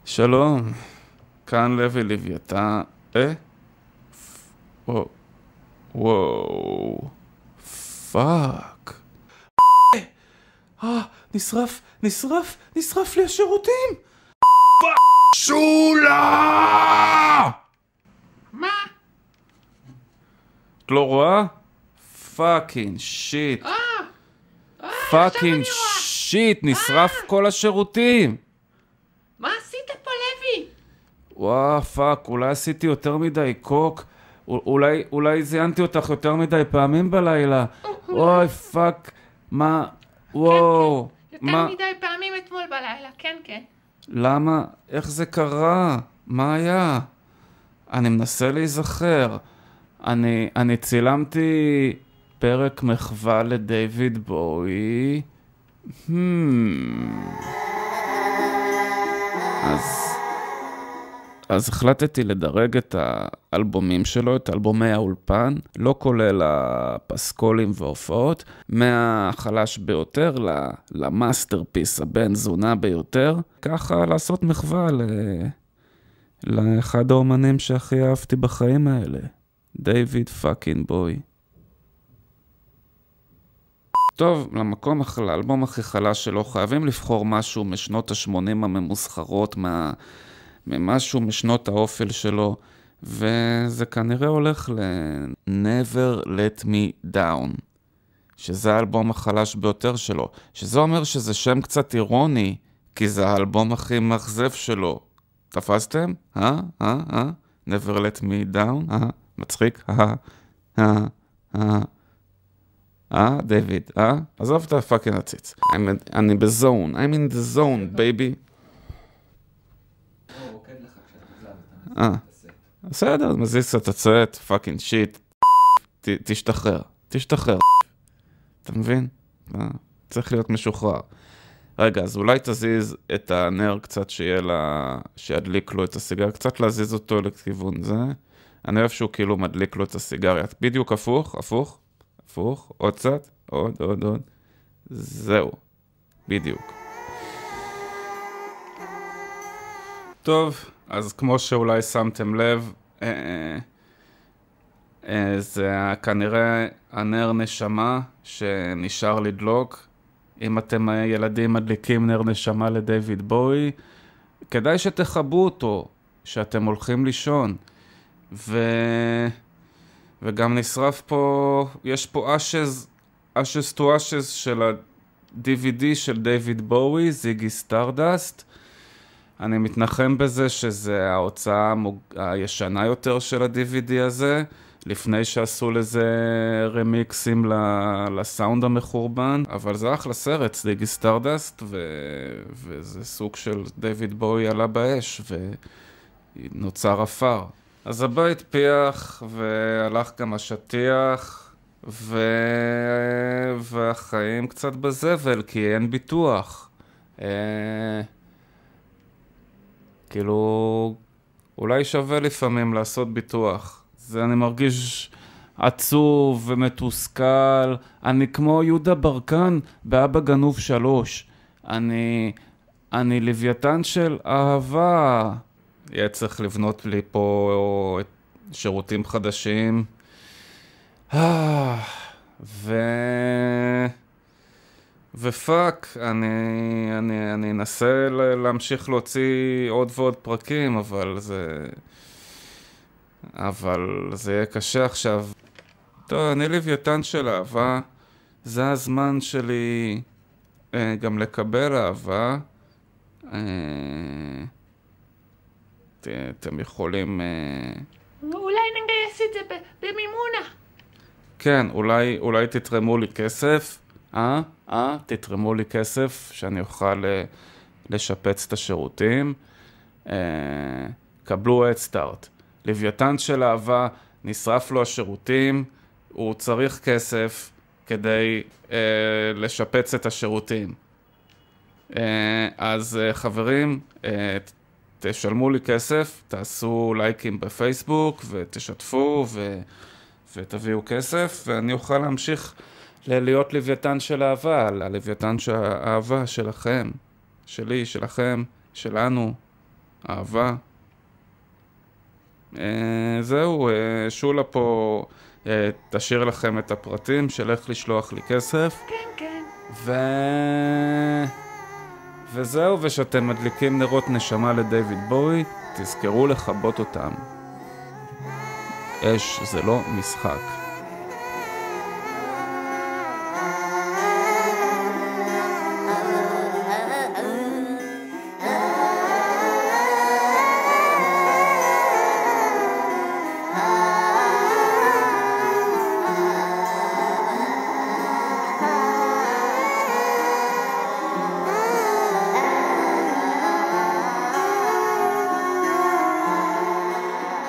שלום, כאן לוי לוויתן. וואו. פאק. נשרף לי השירותים. שולה! מה? את לא רואה? פאקינג שיט. פאקינג שיט, נשרף כל השירותים. מה עשית פה, לוי? וואו, פאק, אולי עשיתי יותר מדי קוק. אולי זיינתי אותך יותר מדי פעמים בלילה. אוי, פאק, מה? וואו. כן. יותר מדי פעמים אתמול בלילה, כן. למה? איך זה קרה? מה היה? אני מנסה להיזכר. אני צילמתי פרק מחווה לדייוויד בואי. אז החלטתי לדרג את האלבומים שלו, את אלבומי האולפן, לא כולל הפסקולים והופעות, מהחלש ביותר למאסטרפיס, הבן זונה ביותר, ככה לעשות מחווה לאחד האומנים שהכי אהבתי בחיים האלה, דייוויד פאקינג בואי. טוב, לאלבום הכי חלש שלו חייבים לבחור משהו משנות ה-80 הממוסחרות, ממשהו משנות האופל שלו, וזה כנראה הולך ל-Never Let Me Down, שזה האלבום החלש ביותר שלו, שזה אומר שזה שם קצת אירוני, כי זה האלבום הכי מאכזב שלו. תפסתם? Never Let Me Down? מצחיק? דיוויד, עזוב את הפאקינג הציץ. אני בזון, I'm in the zone, baby. בסדר, מזיז קצת הצעת, פאקינג שיט. תשתחרר. אתה מבין? צריך להיות משוחרר. רגע, אז אולי תזיז את הנר קצת שידליק לו את הסיגר, קצת להזיז אותו לכיוון זה. אני אוהב שהוא כאילו מדליק לו את הסיגריה. בדיוק הפוך, עוד קצת, עוד. זהו, בדיוק. טוב, אז כמו שאולי שמתם לב, זה כנראה הנר נשמה שנשאר לדלוק. אם אתם ילדים מדליקים נר נשמה לדייוויד בואי, כדאי שתחבו אותו, שאתם הולכים לישון. וגם נשרף פה, יש פה ashes to ashes של ה-DVD של דייוויד בואי, זיגי סטארדסט. אני מתנחם בזה שזה ההוצאה הישנה יותר של ה-DVD הזה, לפני שעשו לזה רמיקסים לסאונד המחורבן, אבל זה אחלה סרט, זיגי סטארדסט, וזה סוג של דייוויד בואי עלה באש, ונוצר אפר. אז הבית פיח, והלך גם השטיח, והחיים קצת בזבל, כי אין ביטוח. כאילו, אולי שווה לפעמים לעשות ביטוח. זה אני מרגיש עצוב ומתוסכל. אני כמו יהודה ברקן באבא גנוב 3. אני לוויתן של אהבה. יהיה צריך לבנות לי פה שירותים חדשים. ופאק, אני אנסה להמשיך להוציא עוד ועוד פרקים, אבל זה יהיה קשה עכשיו. טוב, אני לוויתן של אהבה. זה הזמן שלי גם לקבל אהבה. אתם יכולים... אולי נגייס את זה במימונה. כן, אולי תתרמו לי כסף. תתרמו לי כסף שאני אוכל לשפץ את השירותים. קבלו את סטארט. לוויתן של אהבה, נשרף לו השירותים, הוא צריך כסף כדי לשפץ את השירותים. אז חברים, תשלמו לי כסף, תעשו לייקים בפייסבוק ותשתפו ותביאו כסף, ואני אוכל להמשיך להיות לוויתן של אהבה, ללוויתן של האהבה שלכם. שלי, שלכם, שלנו, אהבה. זהו, שולה פה תשאיר לכם את הפרטים של איך לשלוח לי כסף. כן. וזהו, ושאתם מדליקים נרות נשמה לדייוויד בואי, תזכרו לכבות אותם. אש זה לא משחק.